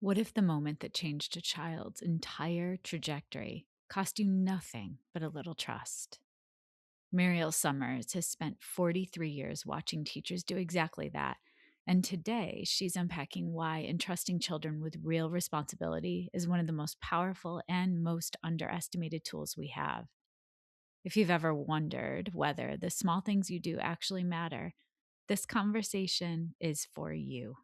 What if the moment that changed a child's entire trajectory cost you nothing but a little trust? Muriel Summers has spent 43 years watching teachers do exactly that. And today, she's unpacking why entrusting children with real responsibility is one of the most powerful and most underestimated tools we have. If you've ever wondered whether the small things you do actually matter, this conversation is for you.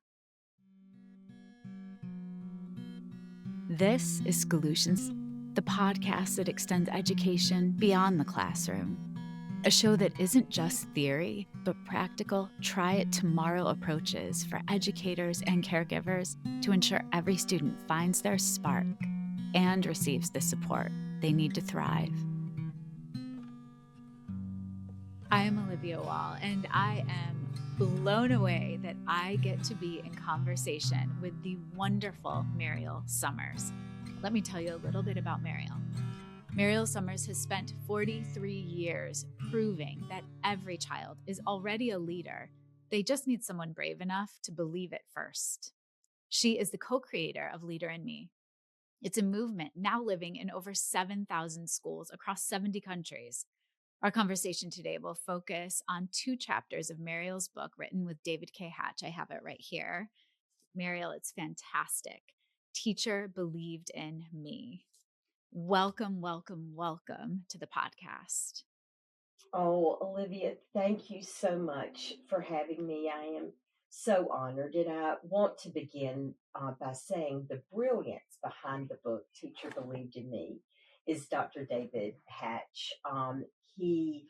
This is Schoolutions, the podcast that extends education beyond the classroom. A show that isn't just theory, but practical, try it tomorrow approaches for educators and caregivers to ensure every student finds their spark and receives the support they need to thrive. I am Olivia Wall, and I am blown away that I get to be in conversation with the wonderful Muriel Summers. Let me tell you a little bit about Muriel. Muriel Summers has spent 43 years proving that every child is already a leader. They just need someone brave enough to believe it first. She is the co-creator of Leader in Me. It's a movement now living in over 7,000 schools across 70 countries. Our conversation today will focus on two chapters of Muriel's book written with David K. Hatch. I have it right here. Muriel, it's fantastic. Teacher Believed in Me. Welcome, welcome, welcome to the podcast. Oh, Olivia, thank you so much for having me. I am so honored. And I want to begin by saying the brilliance behind the book, Teacher Believed in Me, is Dr. David Hatch. He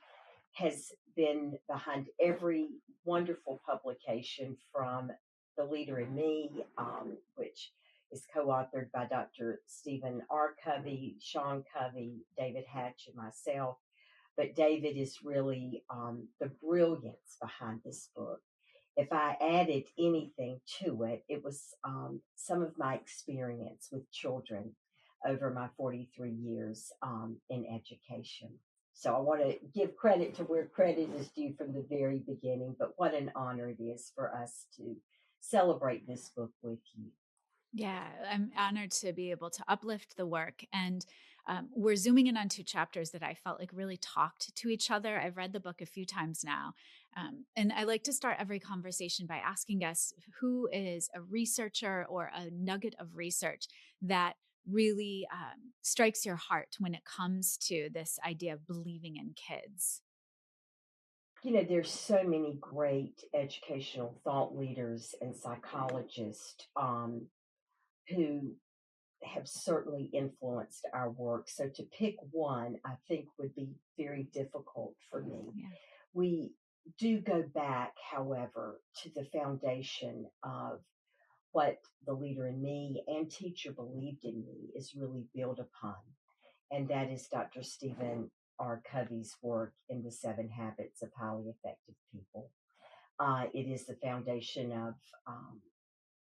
has been behind every wonderful publication from The Leader in Me, which is co-authored by Dr. Stephen R. Covey, Sean Covey, David Hatch, and myself. But David is really the brilliance behind this book. If I added anything to it, it was some of my experience with children over my 43 years in education. So I want to give credit to where credit is due from the very beginning, but what an honor it is for us to celebrate this book with you. Yeah, I'm honored to be able to uplift the work. And we're zooming in on two chapters that I felt like really talked to each other. I've read the book a few times now. And I like to start every conversation by asking us who is a researcher or a nugget of research that really strikes your heart when it comes to this idea of believing in kids. There's so many great educational thought leaders and psychologists who have certainly influenced our work. So to pick one, I think would be very difficult for me. Yeah. We do go back, however, to the foundation of what the Leader in Me and Teacher Believed in Me is really built upon. And that is Dr. Stephen R. Covey's work in The Seven Habits of Highly Effective People. It is the foundation of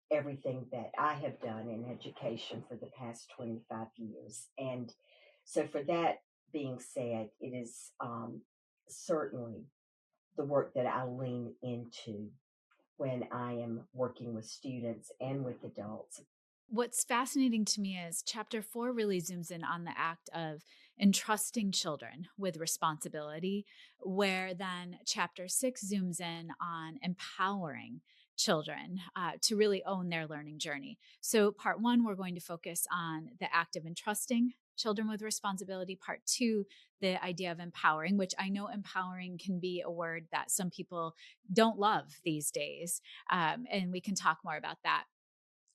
everything that I have done in education for the past 25 years. And so, for that being said, it is certainly the work that I lean into when I am working with students and with adults. What's fascinating to me is chapter 4 really zooms in on the act of entrusting children with responsibility, where then chapter 6 zooms in on empowering children to really own their learning journey. So, part 1, we're going to focus on the act of entrusting children with responsibility. Part 2, the idea of empowering, which I know empowering can be a word that some people don't love these days. And we can talk more about that.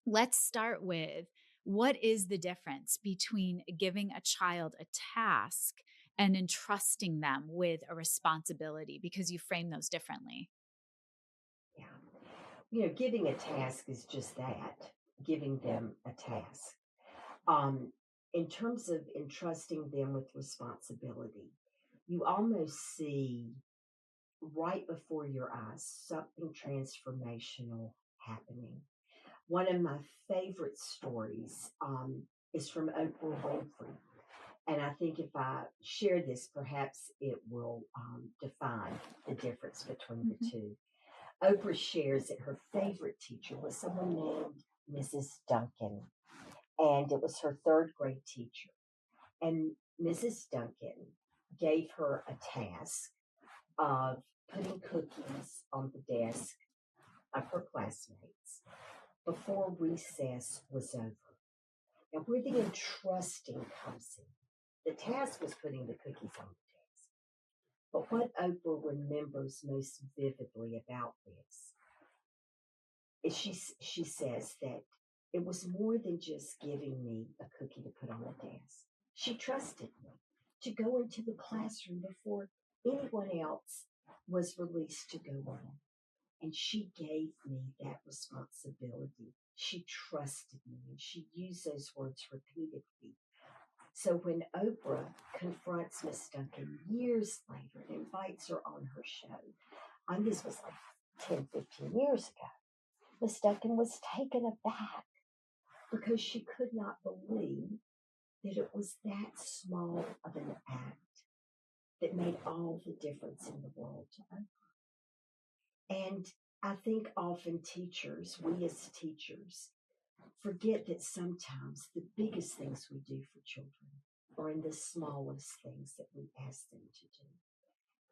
Let's start with, what is the difference between giving a child a task and entrusting them with a responsibility? Because you frame those differently. Yeah. Giving a task is just that, giving them a task. Um, in terms of entrusting them with responsibility, you almost see right before your eyes something transformational happening. One of my favorite stories is from Oprah Winfrey. And I think if I share this, perhaps it will define the difference between the Mhm. two. Oprah shares that her favorite teacher was someone named Mrs. Duncan, and it was her third grade teacher. And Mrs. Duncan gave her a task of putting cookies on the desk of her classmates before recess was over. And where the entrusting comes in, the task was putting the cookies on the desk. But what Oprah remembers most vividly about this is she says that it was more than just giving me a cookie to put on the desk. She trusted me to go into the classroom before anyone else was released to go on. And she gave me that responsibility. She trusted me, and she used those words repeatedly. So when Oprah confronts Miss Duncan years later and invites her on her show, this was like 10, 15 years ago, Miss Duncan was taken aback because she could not believe that it was that small of an act that made all the difference in the world to Oprah. And I think often we as teachers, forget that sometimes the biggest things we do for children are in the smallest things that we ask them to do.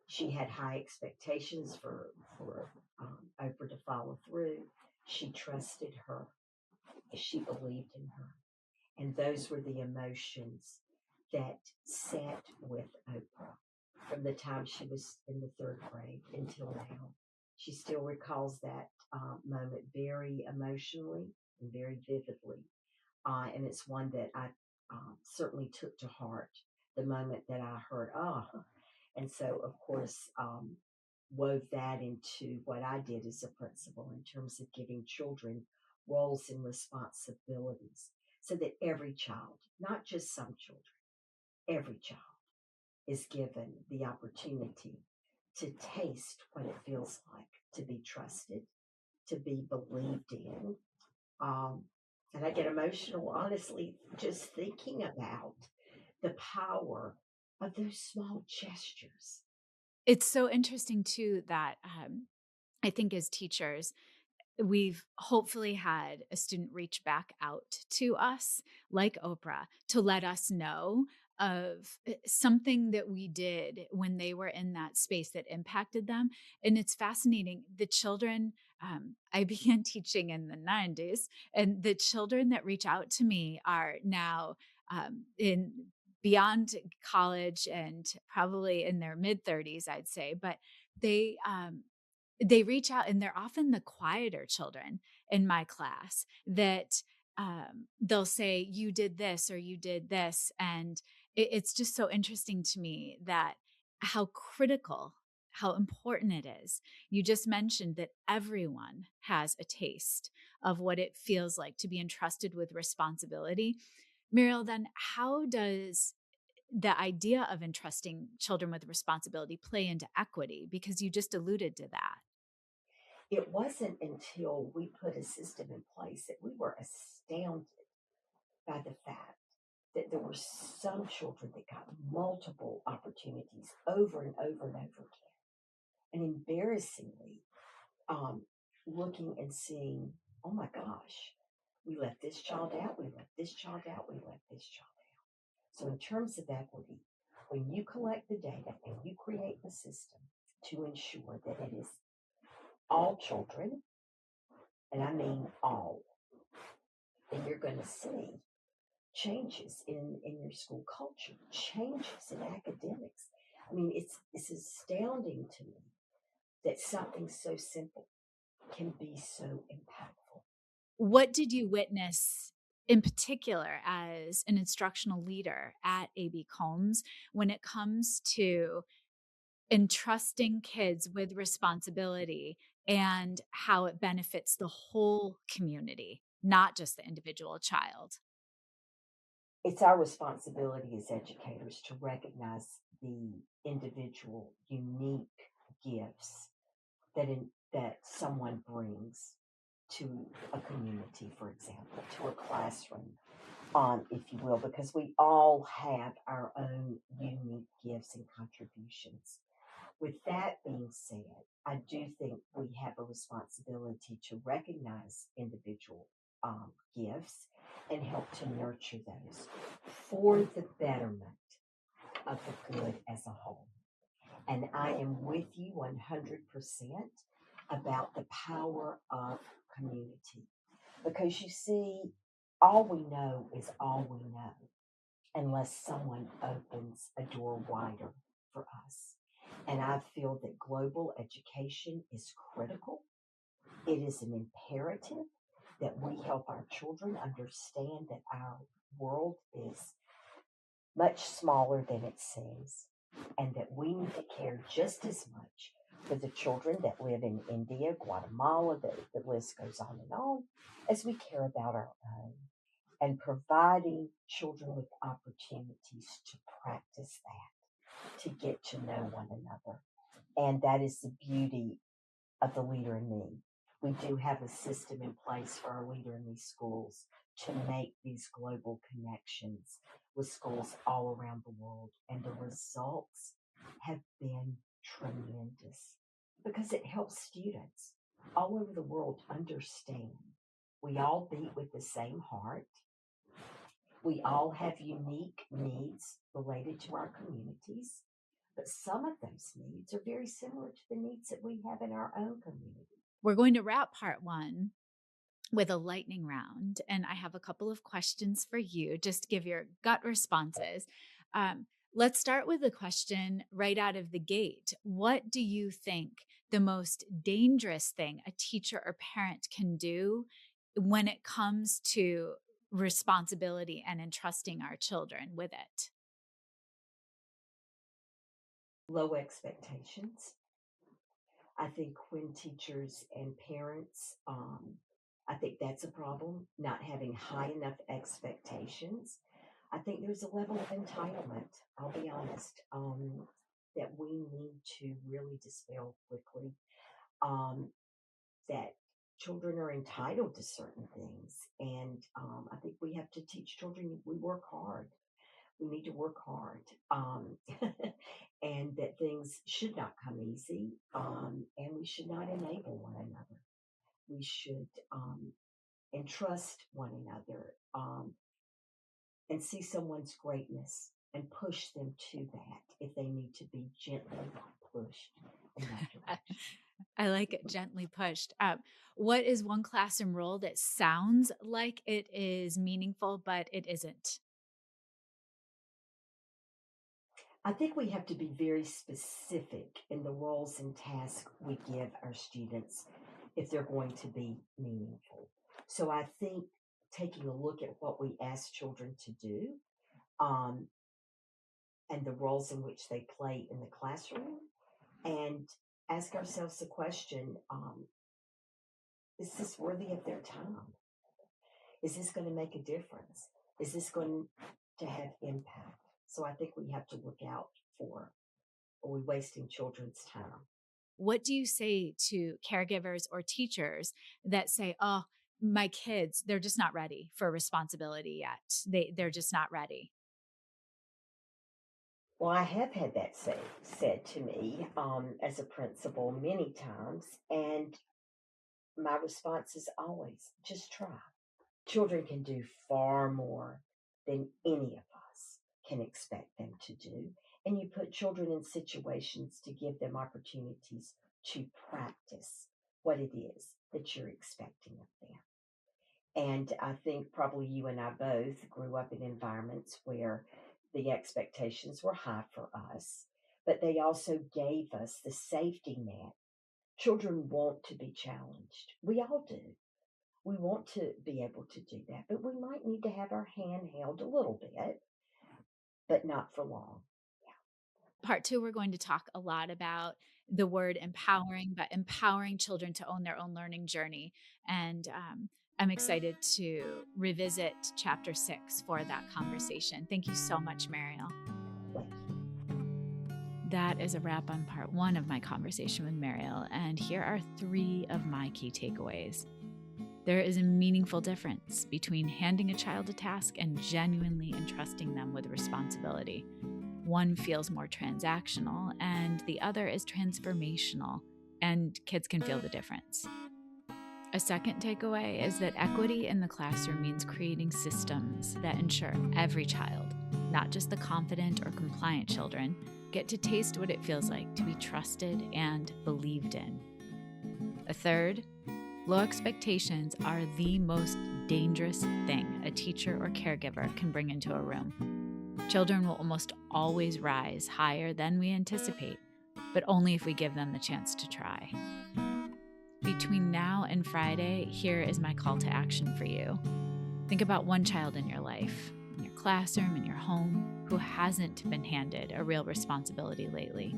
She had high expectations for Oprah to follow through. She trusted her. She believed in her. And those were the emotions that sat with Oprah from the time she was in the third grade until now. She still recalls that moment very emotionally and very vividly. And it's one that I certainly took to heart the moment that I heard, and so, of course, wove that into what I did as a principal in terms of giving children roles and responsibilities so that every child, not just some children, every child is given the opportunity to taste what it feels like to be trusted, to be believed in. And I get emotional, honestly, just thinking about the power of those small gestures. It's so interesting too that I think as teachers, we've hopefully had a student reach back out to us, like Oprah, to let us know of something that we did when they were in that space that impacted them. And it's fascinating. The children, I began teaching in the 90s, and the children that reach out to me are now in beyond college and probably in their mid 30s, I'd say. But they, they reach out, and they're often the quieter children in my class that they'll say, "You did this," or "You did this." And it's just so interesting to me that how critical, how important it is. You just mentioned that everyone has a taste of what it feels like to be entrusted with responsibility. Muriel, then how does the idea of entrusting children with responsibility play into equity? Because you just alluded to that. It wasn't until we put a system in place that we were astounded by the fact that there were some children that got multiple opportunities over and over and over again. And embarrassingly, um, looking and seeing, oh my gosh, we left this child out, we left this child out, we left this child out. So, in terms of equity, when you collect the data and you create the system to ensure that it is all children, and I mean all, then you're going to see changes in your school culture, changes in academics. I mean, it's astounding to me that something so simple can be so impactful. What did you witness in particular as an instructional leader at AB Combs when it comes to entrusting kids with responsibility and how it benefits the whole community, not just the individual child? It's our responsibility as educators to recognize the individual unique gifts that someone brings to a community, for example, to a classroom, if you will, because we all have our own unique gifts and contributions. With that being said, I do think we have a responsibility to recognize individual gifts and help to nurture those for the betterment of the good as a whole. And I am with you 100% about the power of community. Because you see, all we know is all we know unless someone opens a door wider for us. And I feel that global education is critical. It is an imperative that we help our children understand that our world is much smaller than it seems, and that we need to care just as much for the children that live in India, Guatemala, the list goes on, as we care about our own. And providing children with opportunities to practice that, to get to know one another. And that is the beauty of the Leader in Me. We do have a system in place for our Leader in Me schools to make these global connections with schools all around the world. And the results have been tremendous because it helps students all over the world understand we all beat with the same heart. We all have unique needs related to our communities, but some of those needs are very similar to the needs that we have in our own community. We're going to wrap part one with a lightning round, and I have a couple of questions for you. Just give your gut responses. Let's start with the question right out of the gate. What do you think the most dangerous thing a teacher or parent can do when it comes to responsibility and entrusting our children with it? Low expectations. I think when teachers and parents, I think that's a problem, not having high enough expectations. I think there's a level of entitlement, I'll be honest, that we need to really dispel quickly. That children are entitled to certain things. And I think we have to teach children we work hard. We need to work hard. And that things should not come easy. And we should not enable one another. We should entrust one another and see someone's greatness and push them to that if they need to be gently pushed in that direction. I like it, gently pushed. What is one classroom role that sounds like it is meaningful, but it isn't? I think we have to be very specific in the roles and tasks we give our students if they're going to be meaningful. So I think taking a look at what we ask children to do um, and the roles in which they play in the classroom, and ask ourselves the question, is this worthy of their time? Is this going to make a difference? Is this going to have impact? So I think we have to look out for, are we wasting children's time? What do you say to caregivers or teachers that say, oh, my kids, they're just not ready for responsibility yet. They're just not ready. Well, I have had that said to me as a principal many times, and my response is always, just try. Children can do far more than any of us can expect them to do. And you put children in situations to give them opportunities to practice what it is that you're expecting of them. And I think probably you and I both grew up in environments where the expectations were high for us, but they also gave us the safety net. Children want to be challenged. We all do. We want to be able to do that, but we might need to have our hand held a little bit, but not for long. Part two, we're going to talk a lot about the word empowering, but empowering children to own their own learning journey. And I'm excited to revisit chapter 6 for that conversation. Thank you so much, Muriel. That is a wrap on part 1 of my conversation with Muriel. And here are 3 of my key takeaways. There is a meaningful difference between handing a child a task and genuinely entrusting them with responsibility. One feels more transactional, and the other is transformational, and kids can feel the difference. A second takeaway is that equity in the classroom means creating systems that ensure every child, not just the confident or compliant children, get to taste what it feels like to be trusted and believed in. A third, low expectations are the most dangerous thing a teacher or caregiver can bring into a room. Children will almost always rise higher than we anticipate, but only if we give them the chance to try. Between now and Friday, here is my call to action for you. Think about one child in your life, in your classroom, in your home, who hasn't been handed a real responsibility lately.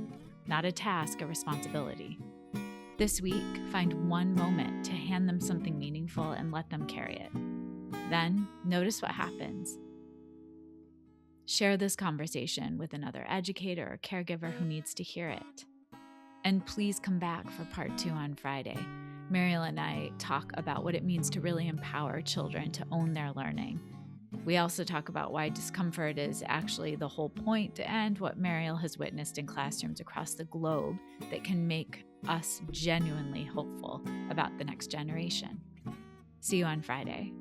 Not a task, a responsibility. This week, find one moment to hand them something meaningful and let them carry it. Then, notice what happens. Share this conversation with another educator or caregiver who needs to hear it. And please come back for part 2 on Friday. Muriel and I talk about what it means to really empower children to own their learning. We also talk about why discomfort is actually the whole point and what Muriel has witnessed in classrooms across the globe that can make us genuinely hopeful about the next generation. See you on Friday.